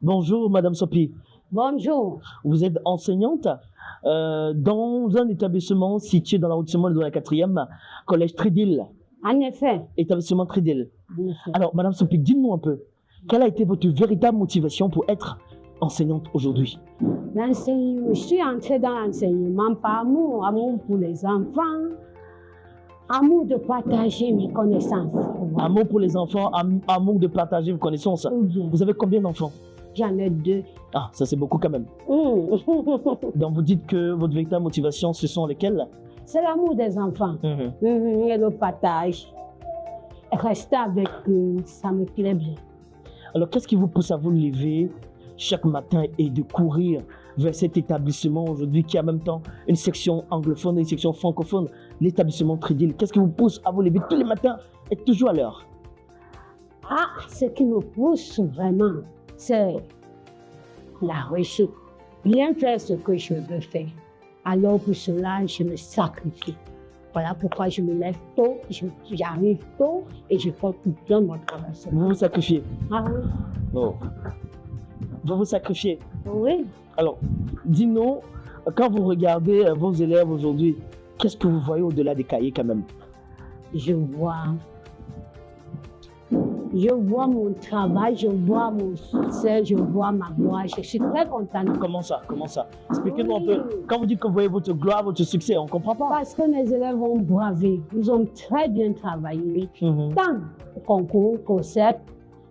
Bonjour, Madame Sopi. Bonjour. Vous êtes enseignante dans un établissement situé dans l'arrondissement de la 4e, collège Trédil. En effet. Établissement Trédil. En effet. Alors, Madame Sopi, dites-nous un peu, quelle a été votre véritable motivation pour être enseignante aujourd'hui? Je suis entrée dans l'enseignement par amour, amour pour les enfants, amour de partager mes connaissances. Amour pour les enfants, amour de partager vos connaissances. Bien. Vous avez combien d'enfants? J'en ai 2. Ah, ça c'est beaucoup quand même. Donc vous dites que votre véritable motivation, ce sont lesquelles? C'est l'amour des enfants et le partage. Rester avec eux, ça me plaît bien. Alors qu'est-ce qui vous pousse à vous lever chaque matin et de courir vers cet établissement aujourd'hui qui a en même temps une section anglophone et une section francophone, l'établissement Trédil? Qu'est-ce qui vous pousse à vous lever tous les matins et toujours à l'heure? Ah, ce qui me pousse vraiment, c'est la réussite. Bien faire ce que je veux faire. Alors pour cela, je me sacrifie. Voilà pourquoi je me lève tôt, j'arrive tôt et je fais tout bien mon travail. Vous vous sacrifiez? Ah oui. Oh. Vous vous sacrifiez? Oui. Alors, dis-nous, quand vous regardez vos élèves aujourd'hui, qu'est-ce que vous voyez au-delà des cahiers quand même? Je vois mon travail, je vois mon succès, je vois ma gloire. Je suis très contente. Comment ça? Expliquez-nous un peu. Quand vous dites que vous voyez votre gloire, votre succès, on ne comprend pas. Parce que mes élèves ont bravé. Ils ont très bien travaillé. Tant au concours, concept,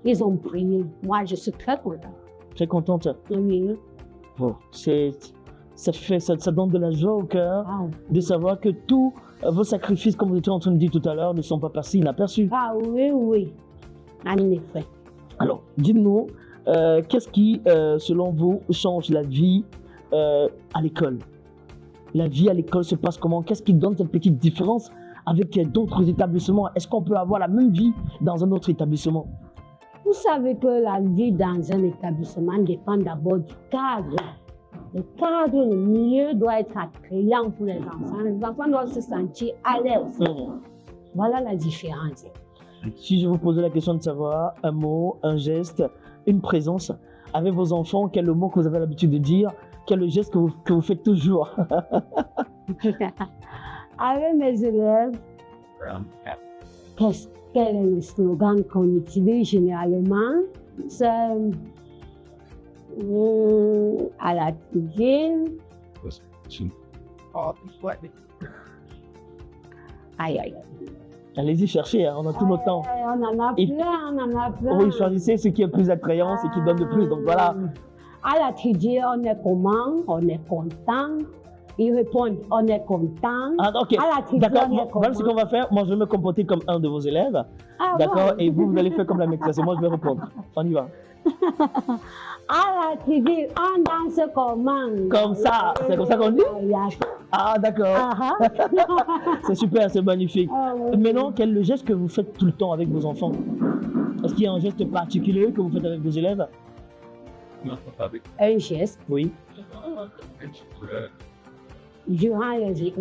ils ont prié. Moi, je suis très contente. Très contente? Oui. Bon, ça donne de la joie au cœur de savoir que tous vos sacrifices, comme vous étiez en train de dire tout à l'heure, ne sont pas passés inaperçus. Ah oui. En effet. Alors, dites-nous, qu'est-ce qui, selon vous, change la vie à l'école? La vie à l'école se passe comment? Qu'est-ce qui donne cette petite différence avec d'autres établissements? Est-ce qu'on peut avoir la même vie dans un autre établissement? Vous savez que la vie dans un établissement dépend d'abord du cadre. Le cadre, le milieu doit être attrayant pour les enfants. Les enfants doivent se sentir à l'aise. Voilà la différence. Si je vous posais la question de savoir un mot, un geste, une présence, avec vos enfants, quel est le mot que vous avez l'habitude de dire? Quel est le geste que vous faites toujours? Avec mes élèves, quel est le slogan qu'on utilise généralement? C'est à la tigine. Aïe. Allez-y, cherchez, on a tout notre temps. On en a plein. Oui, choisissez ce qui est plus attrayant, ce qui donne le plus. Donc voilà. À la tigine, on est comment? On est content. Ils répondent, on est content. Ah, ok. D'accord, voilà ce qu'on va faire. Moi, je vais me comporter comme un de vos élèves. D'accord, et vous allez faire comme la maîtresse. Et moi, je vais répondre. On y va. À la TV, on danse comment? Comme ça, c'est comme ça qu'on dit? Ah, d'accord. C'est super, c'est magnifique. Maintenant, quel est le geste que vous faites tout le temps avec vos enfants? Est-ce qu'il y a un geste particulier que vous faites avec vos élèves? Un geste? Oui. Durant les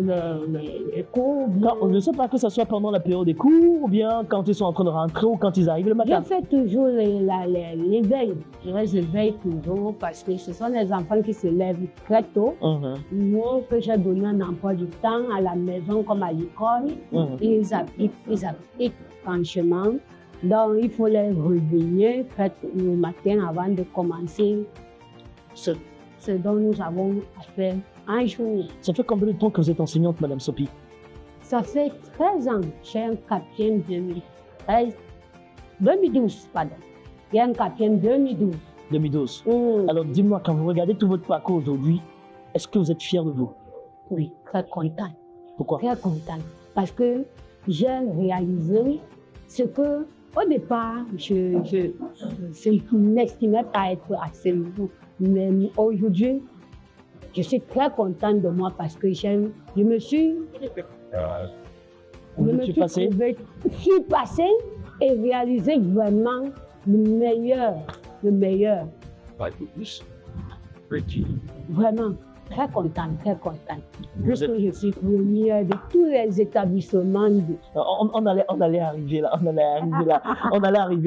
cours? Non, je ne sais pas que ce soit pendant la période des cours ou bien quand ils sont en train de rentrer ou quand ils arrivent le matin. Je fais toujours l'éveil. Je les éveille toujours parce que ce sont les enfants qui se lèvent très tôt. Moi, que j'ai donné un emploi du temps à la maison comme à l'école, ils appliquent franchement. Donc, il faut les réveiller le matin avant de commencer ce dont nous avons à faire. Un jour. Ça fait combien de temps que vous êtes enseignante, Madame Sopi? Ça fait 13 ans. J'ai un quatrième 2012, pardon. J'ai un quatrième 2012. 2012. Alors, dis-moi, quand vous regardez tout votre parcours aujourd'hui, est-ce que vous êtes fière de vous? Oui, très contente. Pourquoi? Très contente. Parce que j'ai réalisé ce que, au départ, je n'estimais pas être assez nouveau. Mais aujourd'hui, je suis très contente de moi parce que je me suis passée et réalisé vraiment le meilleur. Vraiment, très contente. Parce que je suis première de tous les établissements. On allait arriver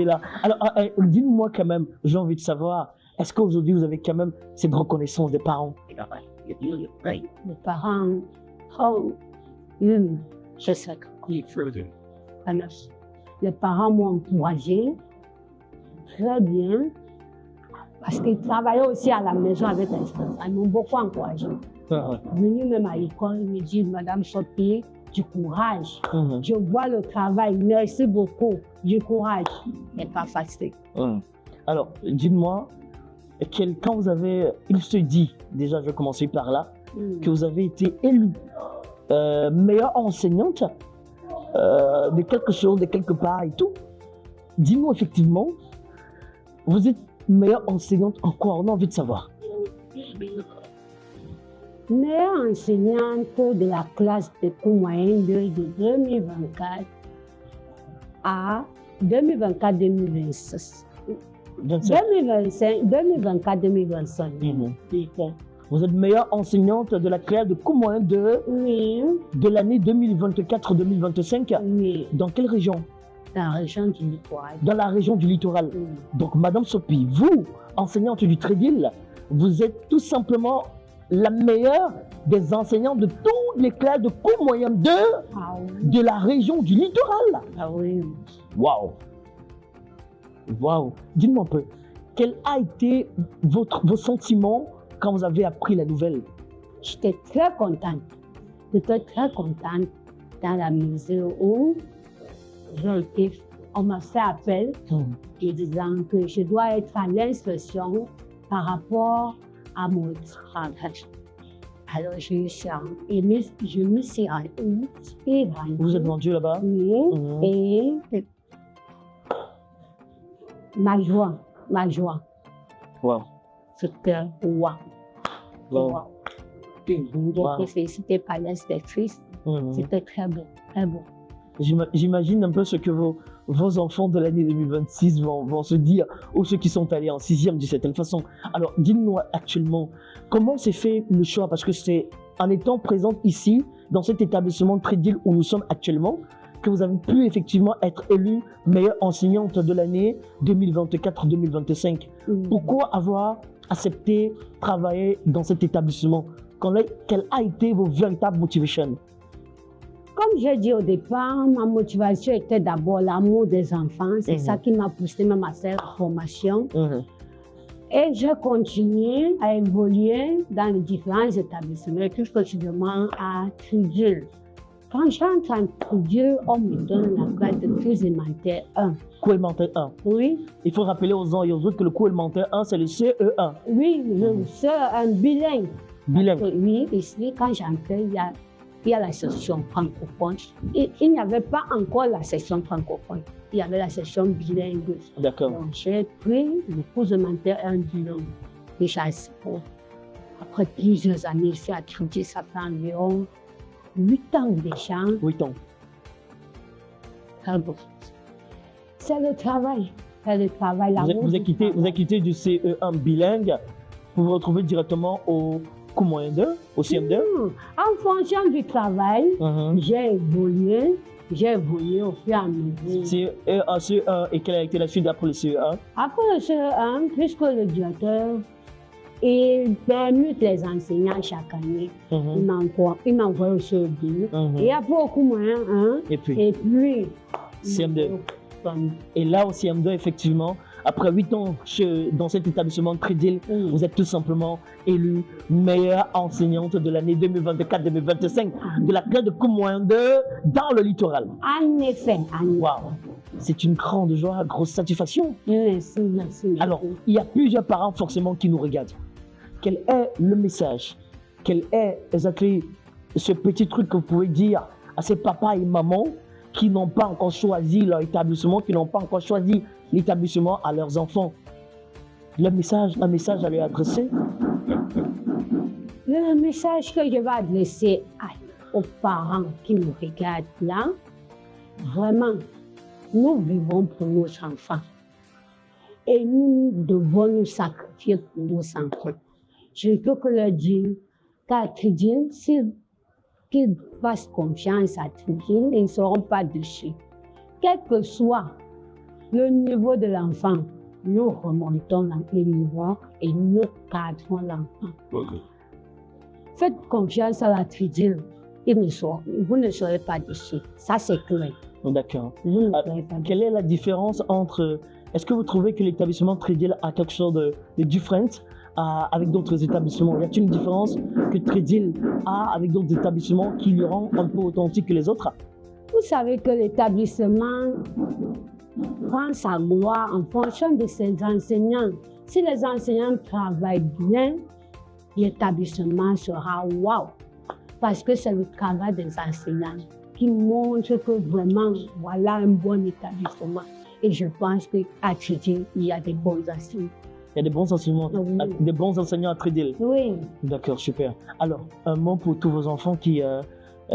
là. Alors, dis-moi quand même, j'ai envie de savoir, Est-ce qu'aujourd'hui, vous avez quand même cette reconnaissance des parents? Les parents ont eu, je sais que les parents m'ont encouragé très bien parce qu'ils travaillaient aussi à la maison avec les enfants. Ils m'ont beaucoup encouragé. Venu même à l'école, ils me disent, Madame Sophie, du courage. Je vois le travail, merci beaucoup, du courage. C'est pas facile. Alors, dites-moi, quand vous avez, il se dit, déjà je vais commencer par là, que vous avez été élue meilleure enseignante de quelque chose, de quelque part et tout. Dis-nous effectivement, vous êtes meilleure enseignante en quoi? On a envie de savoir. Meilleure enseignante de la classe de cours moyen de 2024 à 2024-2026. 2024-2025. Vous êtes meilleure enseignante de la classe de cours moyen de l'année 2024-2025. Oui. Dans quelle région? Dans la région du littoral. Dans la région du littoral. Donc, Madame Sophie, vous, enseignante du Trédil, vous êtes tout simplement la meilleure des enseignants de toutes les classes de cours moyen 2 de la région du littoral. Ah oui. Waouh. Waouh. Dites-moi un peu, quel a été vos sentiments quand vous avez appris la nouvelle? J'étais très contente. J'étais très contente dans la mesure où on m'a fait appel et disant que je dois être à l'inspection par rapport à mon travail. Alors, je me suis rendue. Vous êtes rendu là-bas? Oui. Et ma joie. Wow. C'était wow. Wow. J'ai été félicitée par l'inspectrice. C'était très beau, très beau. J'imagine un peu ce que vos enfants de l'année 2026 vont se dire, ou ceux qui sont allés en 6e d'une certaine façon. Alors, dites-nous actuellement, comment s'est fait le choix? Parce que c'est en étant présente ici, dans cet établissement Trédil où nous sommes actuellement, que vous avez pu effectivement être élue meilleure enseignante de l'année 2024-2025. Pourquoi avoir accepté travailler dans cet établissement? Quelle a été vos véritables motivations? Comme j'ai dit au départ, ma motivation était d'abord l'amour des enfants. C'est ça qui m'a poussé même à faire la formation. Et j'ai continué à évoluer dans les différents établissements, plus précisément à Trédil. Quand j'entre en Trédil, on me donne la classe de cours élémentaire 1. Cours élémentaire 1? Oui. Il faut rappeler aux uns et aux autres que le cours élémentaire 1, c'est le CE1. Oui, le CE1 bilingue. Bilingue. Oui, ici, quand j'entrais, il y a la section francophone. Il n'y avait pas encore la section francophone. Il y avait la section bilingue. D'accord. Donc, j'ai pris le cours élémentaire 1 bilingue. Déjà, après plusieurs années ici à Trédil, ça fait environ 8 ans déjà. 8 ans. Très beau. C'est le travail. C'est le travail. Vous avez quitté du CE1 bilingue pour vous retrouver directement au cours moyen 2, au CM2? En fonction du travail, j'ai évolué au fur et à mesure. CE1, et quelle a été la suite après le CE1? Après le CE1, puisque le directeur il permet les enseignants chaque année, il m'envoie au CE2. Et après au cours moyen 1, et puis CM2. Et là au CM2, effectivement, après 8 ans dans cet établissement Trédil, vous êtes tout simplement élue meilleure enseignante de l'année 2024-2025 de la classe de cours moyen 2 dans le littoral. En effet. Waouh, c'est une grande joie, grosse satisfaction. Merci. Alors, il y a plusieurs parents forcément qui nous regardent. Quel est le message? Quel est exactement ce petit truc que vous pouvez dire à ces papas et mamans qui n'ont pas encore choisi leur établissement, qui n'ont pas encore choisi l'établissement à leurs enfants? Un message à leur adresser? Le message que je vais adresser aux parents qui nous regardent là, vraiment, nous vivons pour nos enfants. Et nous devons nous sacrifier pour nos enfants. Je ne peux que leur dire qu'à Trédil, qu'ils fassent confiance à Trédil, ils ne seront pas déçus. Quel que soit le niveau de l'enfant, nous remontons dans les niveaux et nous cadrons l'enfant. Okay. Faites confiance à la Tridil. Vous ne serez pas déçus. Ça, c'est clair. D'accord. Vous ne serez pas déçus. Quelle est la différence entre... Est-ce que vous trouvez que l'établissement Tridil a quelque chose de différent avec d'autres établissements? Y a-t-il une différence que Tridil a avec d'autres établissements qui lui rend un peu authentique que les autres? Vous savez que l'établissement prend sa gloire en fonction de ses enseignants. Si les enseignants travaillent bien, l'établissement sera wow. Parce que c'est le travail des enseignants qui montre que vraiment, voilà un bon établissement. Et je pense qu'à Tridil, il y a des bons enseignants. Il y a des bons enseignements, Oui. des bons enseignants à Tridil. Oui. D'accord, super. Alors, un mot pour tous vos enfants qui...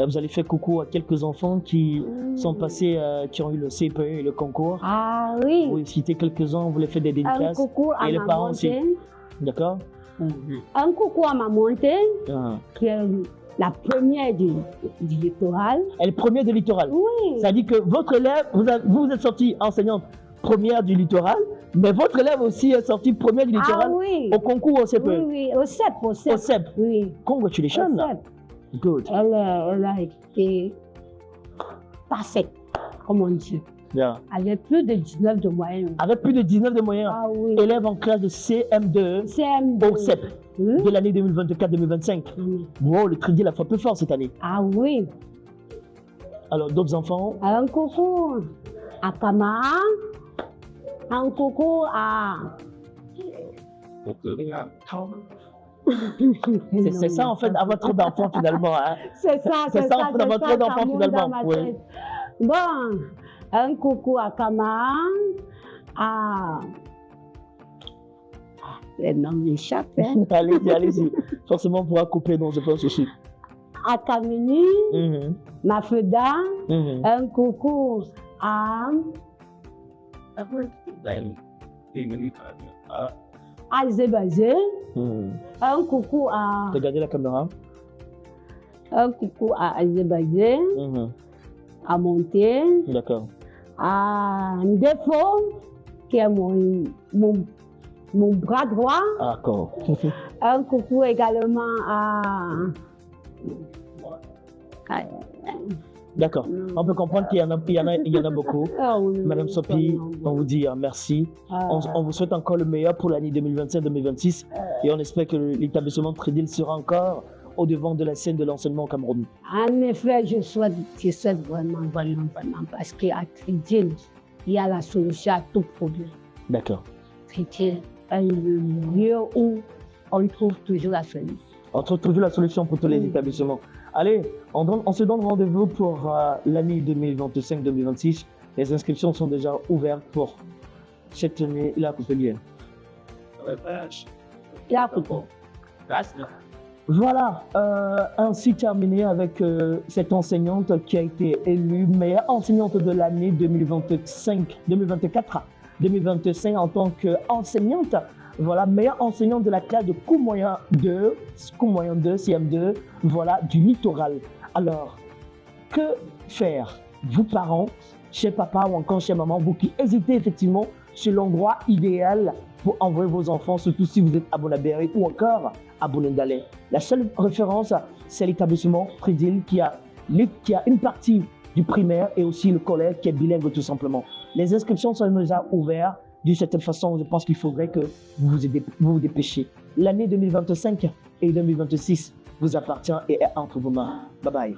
vous allez faire coucou à quelques enfants qui sont passés, qui ont eu le CPE et le concours. Ah oui. Vous citez quelques-uns, vous les faites des Un dédicaces. coucou à Et les ma parents aussi. montée. D'accord? Un coucou à ma montée, Ah. qui est la première du littoral. Elle est première du littoral. Oui. Ça dit que votre élève, vous êtes sortie enseignante première du littoral, mais votre élève aussi est sortie première du Ah littoral oui. au concours au CPE. Oui, oui, au CEP, au CEP. Au CEP. Oui, Congratulations. au CEP. Good. Elle a été parfaite, comme on dit. Bien. Avec plus de 19 de moyenne. Avec plus de 19 de moyens, Ah oui. élève en classe de CM2 CM2. au CEP Oui. de l'année 2024-2025. Oui. Wow, le Tridil a frappé fort cette année. Ah oui. Alors, d'autres enfants? Un coucou à Kama. Un coucou à... C'est ça en fait, avoir trop d'enfants finalement. Hein. C'est ça, C'est ça, en fait, avoir trop ça d'enfants monte finalement. dans ma Oui. tête. Bon, un coucou à Kama, à... Les noms m'échappent, hein. Allez-y, allez-y. Forcément, on pourra couper, donc je pense aussi. À Kamini, Mhm, Mafeda, mhm. un coucou à Azébazé, Mhm. un coucou à... Regardez la caméra. Un coucou à Azébazé, Mhm. à Monté, D'accord. à Ndefo, qui est mon bras droit. Ah, d'accord. Un coucou également à... D'accord. On peut comprendre qu'il y en a beaucoup. Ah oui, Madame oui, Sopi, oui. on vous dit merci. On vous souhaite encore le meilleur pour l'année 2025-2026 et on espère que l'établissement Tridil sera encore au devant de la scène de l'enseignement au Cameroun. En effet, je souhaite vraiment, parce qu'à Tridil, il y a la solution à tout problème. D'accord. Tridil est le lieu où on trouve toujours la solution. On trouve toujours la solution pour tous les établissements. Allez, on se donne rendez-vous pour l'année 2025-2026. Les inscriptions sont déjà ouvertes pour cette année-là, Coupelier. La coupe. Voilà, ainsi terminé avec cette enseignante qui a été élue meilleure enseignante de l'année 2024-2025 en tant qu'enseignante. Voilà, meilleure enseignante de la classe de cours moyen 2, CM2, voilà, du littoral. Alors, que faire, vous parents, chez papa ou encore chez maman, vous qui hésitez effectivement sur l'endroit idéal pour envoyer vos enfants, surtout si vous êtes à Bonabéry ou encore à Bonendalé. La seule référence, c'est l'établissement Tridil qui a une partie du primaire et aussi le collège qui est bilingue tout simplement. Les inscriptions sont déjà ouvertes. D'une certaine façon, je pense qu'il faudrait que vous vous dépêchiez. L'année 2025 et 2026 vous appartient et est entre vos mains. Bye bye.